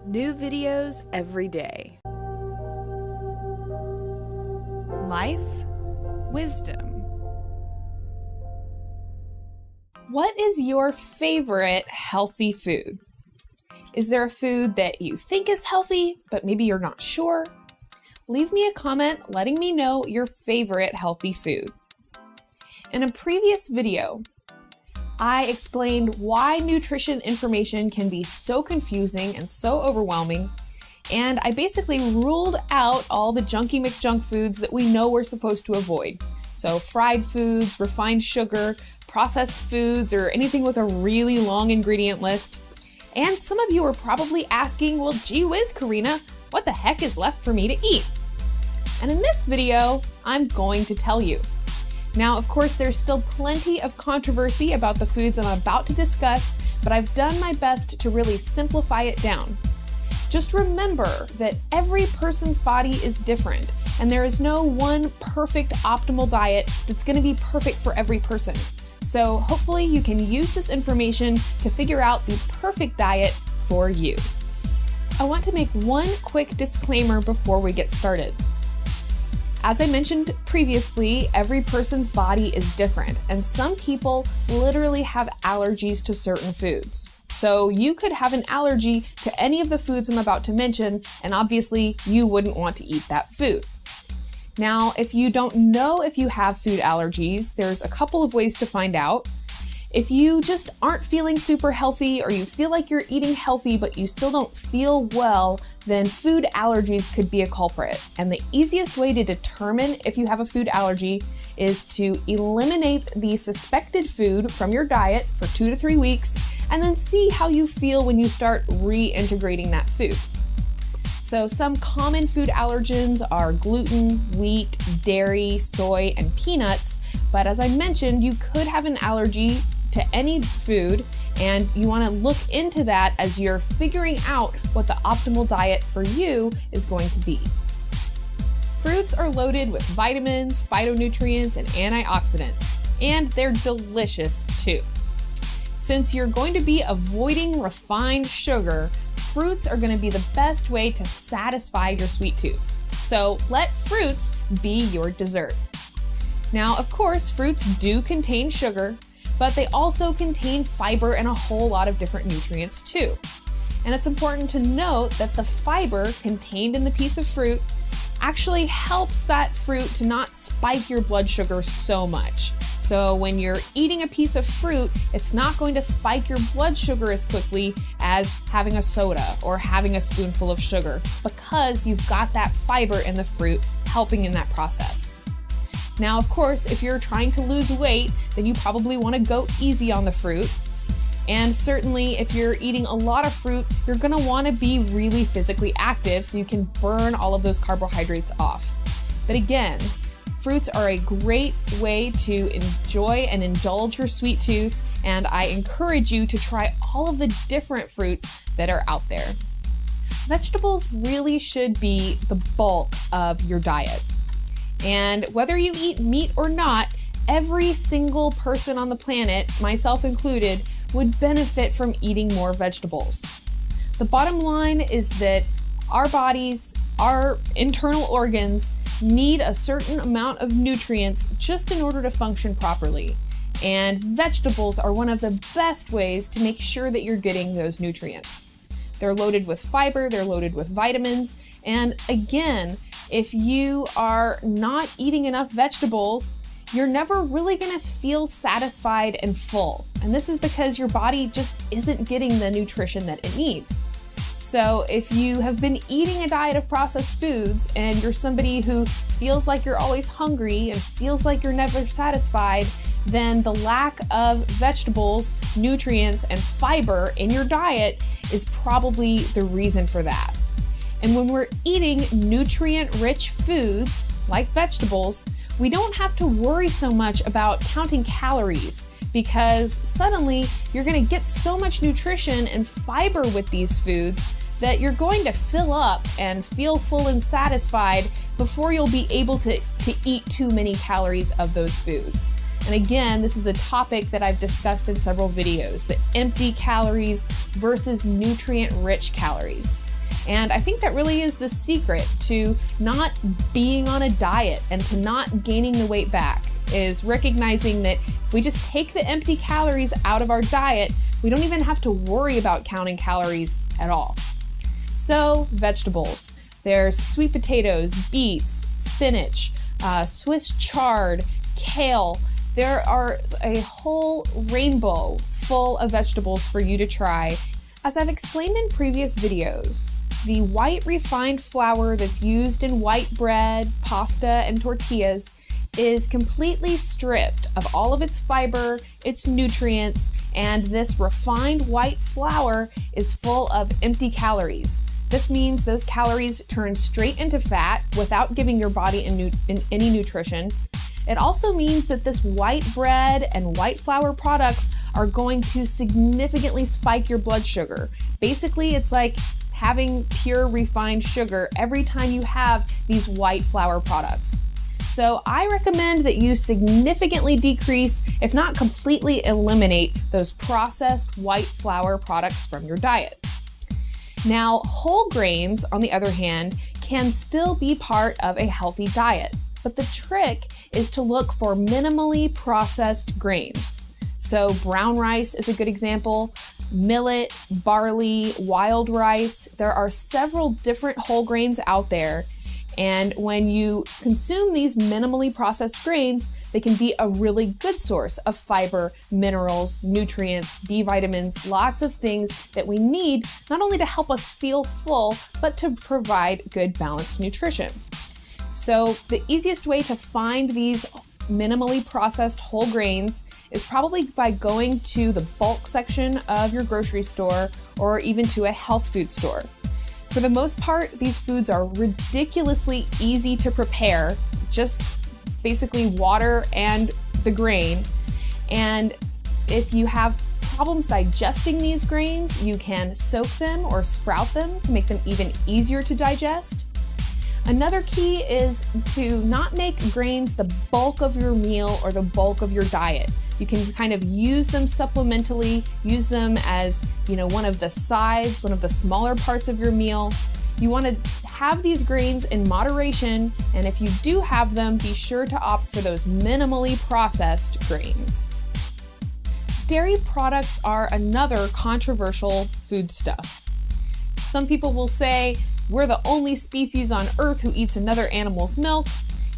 New videos every day. Life, wisdom. What is your favorite healthy food? Is there a food that you think is healthy, but maybe you're not sure? Leave me a comment letting me know your favorite healthy food. In a previous video, I explained why nutrition information can be so confusing and so overwhelming, and I basically ruled out all the junky McJunk foods that we know we're supposed to avoid. So fried foods, refined sugar, processed foods, or anything with a really long ingredient list. And some of you are probably asking, well, gee whiz, Karina, what the heck is left for me to eat? And in this video, I'm going to tell you. Now, of course, there's still plenty of controversy about the foods I'm about to discuss, but I've done my best to really simplify it down. Just remember that every person's body is different, and there is no one perfect optimal diet that's going to be perfect for every person. So hopefully you can use this information to figure out the perfect diet for you. I want to make one quick disclaimer before we get started. As I mentioned previously, every person's body is different, and some people literally have allergies to certain foods. So you could have an allergy to any of the foods I'm about to mention, and obviously you wouldn't want to eat that food. Now, if you don't know if you have food allergies, there's a couple of ways to find out. If you just aren't feeling super healthy, or you feel like you're eating healthy but you still don't feel well, then food allergies could be a culprit. And the easiest way to determine if you have a food allergy is to eliminate the suspected food from your diet for 2 to 3 weeks, and then see how you feel when you start reintegrating that food. So some common food allergens are gluten, wheat, dairy, soy, and peanuts. But as I mentioned, you could have an allergy to any food, and you want to look into that as you're figuring out what the optimal diet for you is going to be. Fruits are loaded with vitamins, phytonutrients, and antioxidants, and they're delicious too. Since you're going to be avoiding refined sugar, fruits are going to be the best way to satisfy your sweet tooth. So let fruits be your dessert. Now, of course, fruits do contain sugar, but they also contain fiber and a whole lot of different nutrients too. And it's important to note that the fiber contained in the piece of fruit actually helps that fruit to not spike your blood sugar so much. So when you're eating a piece of fruit, it's not going to spike your blood sugar as quickly as having a soda or having a spoonful of sugar, because you've got that fiber in the fruit helping in that process. Now, of course, if you're trying to lose weight, then you probably want to go easy on the fruit. And certainly if you're eating a lot of fruit, you're going to want to be really physically active so you can burn all of those carbohydrates off. But again, fruits are a great way to enjoy and indulge your sweet tooth, and I encourage you to try all of the different fruits that are out there. Vegetables really should be the bulk of your diet. And whether you eat meat or not, every single person on the planet, myself included, would benefit from eating more vegetables. The bottom line is that our bodies, our internal organs, need a certain amount of nutrients just in order to function properly. And vegetables are one of the best ways to make sure that you're getting those nutrients. They're loaded with fiber, they're loaded with vitamins, and again, if you are not eating enough vegetables, you're never really gonna feel satisfied and full. And this is because your body just isn't getting the nutrition that it needs. So if you have been eating a diet of processed foods and you're somebody who feels like you're always hungry and feels like you're never satisfied, then the lack of vegetables, nutrients, and fiber in your diet is probably the reason for that. And when we're eating nutrient-rich foods like vegetables, we don't have to worry so much about counting calories, because suddenly you're going to get so much nutrition and fiber with these foods that you're going to fill up and feel full and satisfied before you'll be able to eat too many calories of those foods. And again, this is a topic that I've discussed in several videos, the empty calories versus nutrient-rich calories. And I think that really is the secret to not being on a diet and to not gaining the weight back, is recognizing that if we just take the empty calories out of our diet, we don't even have to worry about counting calories at all. So, vegetables. There's sweet potatoes, beets, spinach, Swiss chard, kale. There are a whole rainbow full of vegetables for you to try. As I've explained in previous videos, the white refined flour that's used in white bread, pasta, and tortillas is completely stripped of all of its fiber, its nutrients, and this refined white flour is full of empty calories. This means those calories turn straight into fat without giving your body any nutrition. It also means that this white bread and white flour products are going to significantly spike your blood sugar. Basically, it's like having pure refined sugar every time you have these white flour products. So I recommend that you significantly decrease, if not completely eliminate, those processed white flour products from your diet. Now, whole grains, on the other hand, can still be part of a healthy diet, but the trick is to look for minimally processed grains. So brown rice is a good example, millet, barley, wild rice. There are several different whole grains out there. And when you consume these minimally processed grains, they can be a really good source of fiber, minerals, nutrients, B vitamins, lots of things that we need not only to help us feel full, but to provide good balanced nutrition. So the easiest way to find these minimally processed whole grains is probably by going to the bulk section of your grocery store or even to a health food store. For the most part, these foods are ridiculously easy to prepare, just basically water and the grain. And if you have problems digesting these grains, you can soak them or sprout them to make them even easier to digest. Another key is to not make grains the bulk of your meal or the bulk of your diet. You can kind of use them supplementally, use them as, one of the sides, one of the smaller parts of your meal. You want to have these grains in moderation, and if you do have them, be sure to opt for those minimally processed grains. Dairy products are another controversial foodstuff. Some people will say, we're the only species on Earth who eats another animal's milk,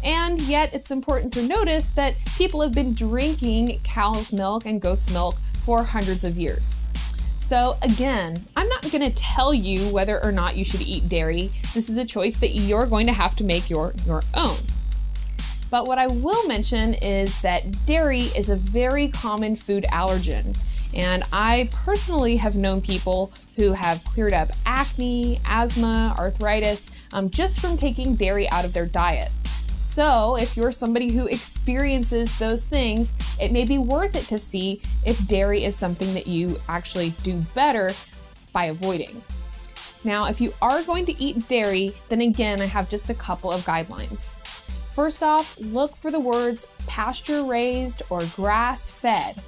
and yet it's important to notice that people have been drinking cow's milk and goat's milk for hundreds of years. So again, I'm not going to tell you whether or not you should eat dairy. This is a choice that you're going to have to make your own. But what I will mention is that dairy is a very common food allergen. And I personally have known people who have cleared up acne, asthma, arthritis, just from taking dairy out of their diet. So if you're somebody who experiences those things, it may be worth it to see if dairy is something that you actually do better by avoiding. Now, if you are going to eat dairy, then again, I have just a couple of guidelines. First off, look for the words pasture-raised or grass-fed.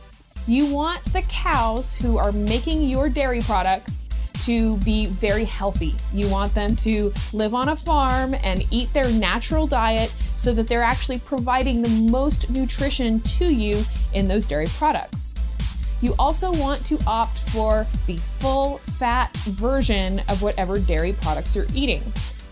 You want the cows who are making your dairy products to be very healthy. You want them to live on a farm and eat their natural diet so that they're actually providing the most nutrition to you in those dairy products. You also want to opt for the full fat version of whatever dairy products you're eating.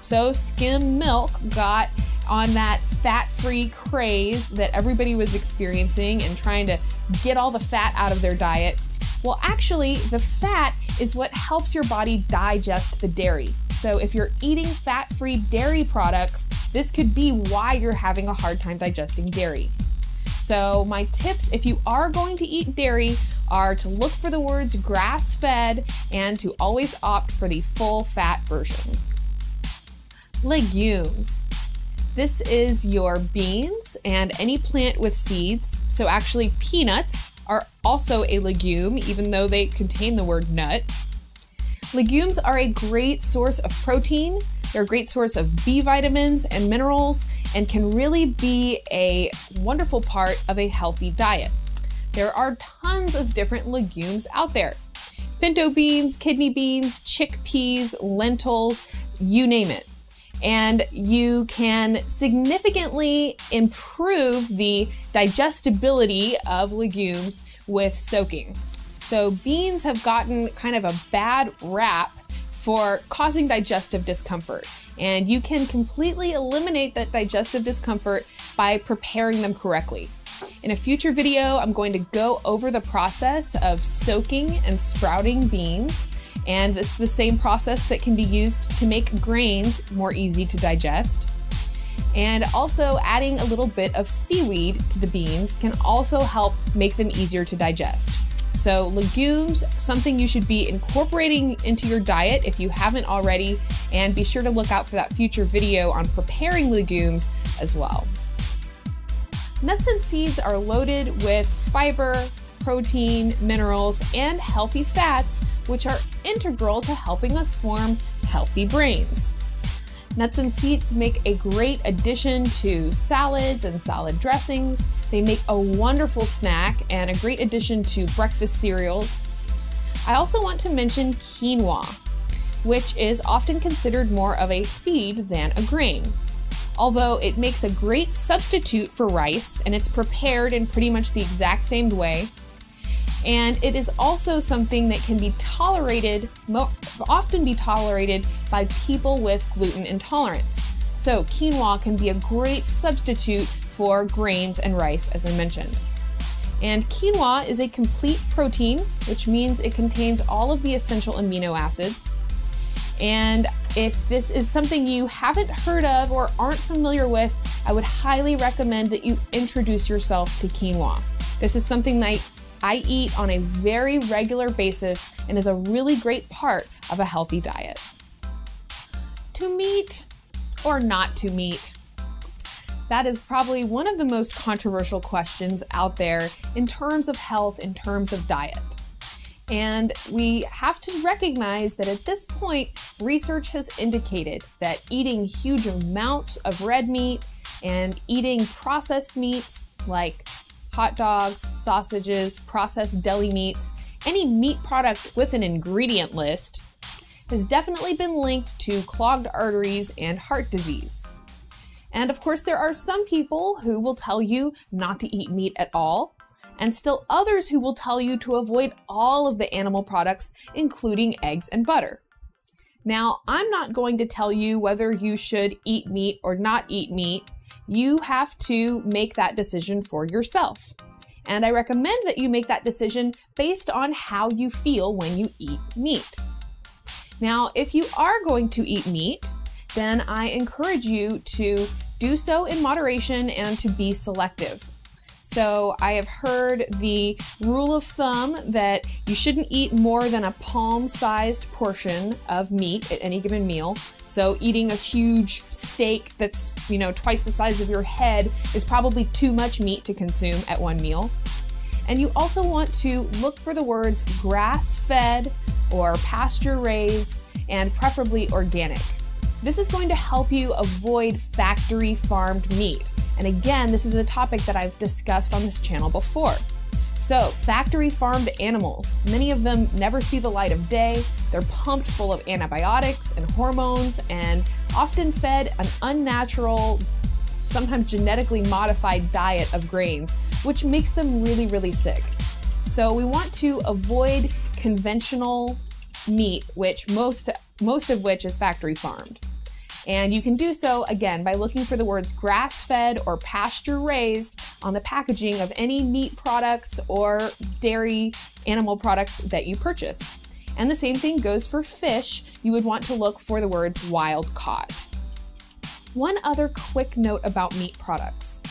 So skim milk got on that fat-free craze that everybody was experiencing and trying to get all the fat out of their diet. Well, actually, the fat is what helps your body digest the dairy. So if you're eating fat-free dairy products, this could be why you're having a hard time digesting dairy. So my tips, if you are going to eat dairy, are to look for the words grass-fed and to always opt for the full fat version. Legumes. This is your beans and any plant with seeds. So actually peanuts are also a legume, even though they contain the word nut. Legumes are a great source of protein. They're a great source of B vitamins and minerals and can really be a wonderful part of a healthy diet. There are tons of different legumes out there. Pinto beans, kidney beans, chickpeas, lentils, you name it. And you can significantly improve the digestibility of legumes with soaking. So beans have gotten kind of a bad rap for causing digestive discomfort, and you can completely eliminate that digestive discomfort by preparing them correctly. In a future video, I'm going to go over the process of soaking and sprouting beans, and it's the same process that can be used to make grains more easy to digest. And also adding a little bit of seaweed to the beans can also help make them easier to digest. So legumes, something you should be incorporating into your diet if you haven't already, and be sure to look out for that future video on preparing legumes as well. Nuts and seeds are loaded with fiber, protein, minerals, and healthy fats, which are integral to helping us form healthy brains. Nuts and seeds make a great addition to salads and salad dressings. They make a wonderful snack and a great addition to breakfast cereals. I also want to mention quinoa, which is often considered more of a seed than a grain. Although it makes a great substitute for rice, and it's prepared in pretty much the exact same way. And it is also something that can be tolerated, often be tolerated by people with gluten intolerance. So quinoa can be a great substitute for grains and rice, as I mentioned. And quinoa is a complete protein, which means it contains all of the essential amino acids. And if this is something you haven't heard of or aren't familiar with, I would highly recommend that you introduce yourself to quinoa. This is something that I eat on a very regular basis and is a really great part of a healthy diet. To meat or not to meat? That is probably one of the most controversial questions out there in terms of health, in terms of diet. And we have to recognize that at this point, research has indicated that eating huge amounts of red meat and eating processed meats like hot dogs, sausages, processed deli meats, any meat product with an ingredient list has definitely been linked to clogged arteries and heart disease. And of course, there are some people who will tell you not to eat meat at all, and still others who will tell you to avoid all of the animal products, including eggs and butter. Now, I'm not going to tell you whether you should eat meat or not eat meat. You have to make that decision for yourself. And I recommend that you make that decision based on how you feel when you eat meat. Now, if you are going to eat meat, then I encourage you to do so in moderation and to be selective. So I have heard the rule of thumb that you shouldn't eat more than a palm-sized portion of meat at any given meal. So eating a huge steak that's, twice the size of your head is probably too much meat to consume at one meal. And you also want to look for the words grass-fed or pasture-raised and preferably organic. This is going to help you avoid factory farmed meat. And again, this is a topic that I've discussed on this channel before. So factory farmed animals, many of them never see the light of day. They're pumped full of antibiotics and hormones and often fed an unnatural, sometimes genetically modified diet of grains, which makes them really, really sick. So we want to avoid conventional meat, which most of which is factory farmed. And you can do so, again, by looking for the words grass-fed or pasture-raised on the packaging of any meat products or dairy animal products that you purchase. And the same thing goes for fish. You would want to look for the words wild caught. One other quick note about meat products.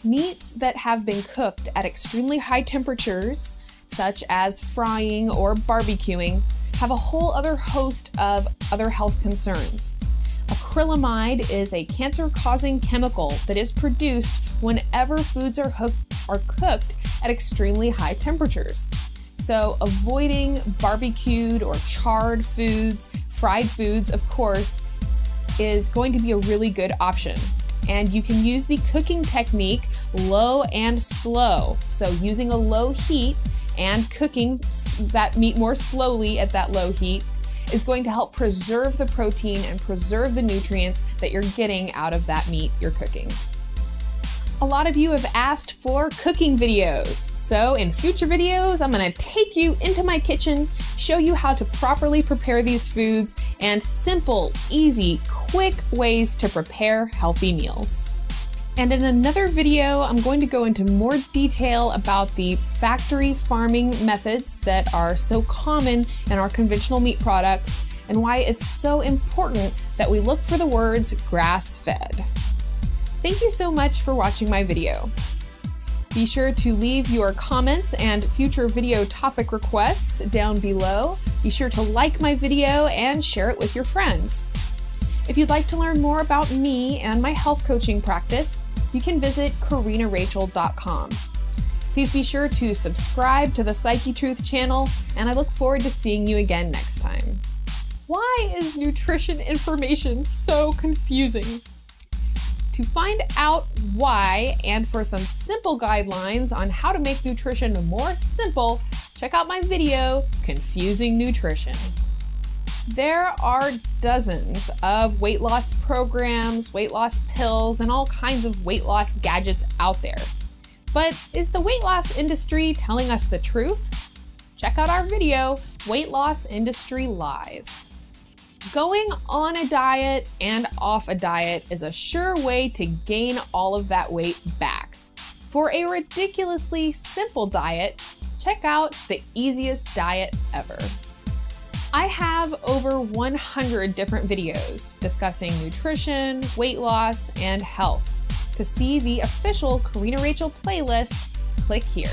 Meats that have been cooked at extremely high temperatures, such as frying or barbecuing, have a whole other host of other health concerns. Acrylamide is a cancer-causing chemical that is produced whenever foods are cooked at extremely high temperatures. So avoiding barbecued or charred foods, fried foods, of course, is going to be a really good option. And you can use the cooking technique low and slow. So using a low heat and cooking that meat more slowly at that low heat is going to help preserve the protein and preserve the nutrients that you're getting out of that meat you're cooking. A lot of you have asked for cooking videos, so in future videos, I'm gonna take you into my kitchen, show you how to properly prepare these foods, and simple, easy, quick ways to prepare healthy meals. And in another video, I'm going to go into more detail about the factory farming methods that are so common in our conventional meat products and why it's so important that we look for the words grass-fed. Thank you so much for watching my video. Be sure to leave your comments and future video topic requests down below. Be sure to like my video and share it with your friends. If you'd like to learn more about me and my health coaching practice, you can visit KarinaRachel.com. Please be sure to subscribe to the Psyche Truth channel, and I look forward to seeing you again next time. Why is nutrition information so confusing? To find out why, and for some simple guidelines on how to make nutrition more simple, check out my video, Confusing Nutrition. There are dozens of weight loss programs, weight loss pills, and all kinds of weight loss gadgets out there. But is the weight loss industry telling us the truth? Check out our video, Weight Loss Industry Lies. Going on a diet and off a diet is a sure way to gain all of that weight back. For a ridiculously simple diet, check out the easiest diet ever. I have over 100 different videos discussing nutrition, weight loss, and health. To see the official Karina Rachel playlist, click here.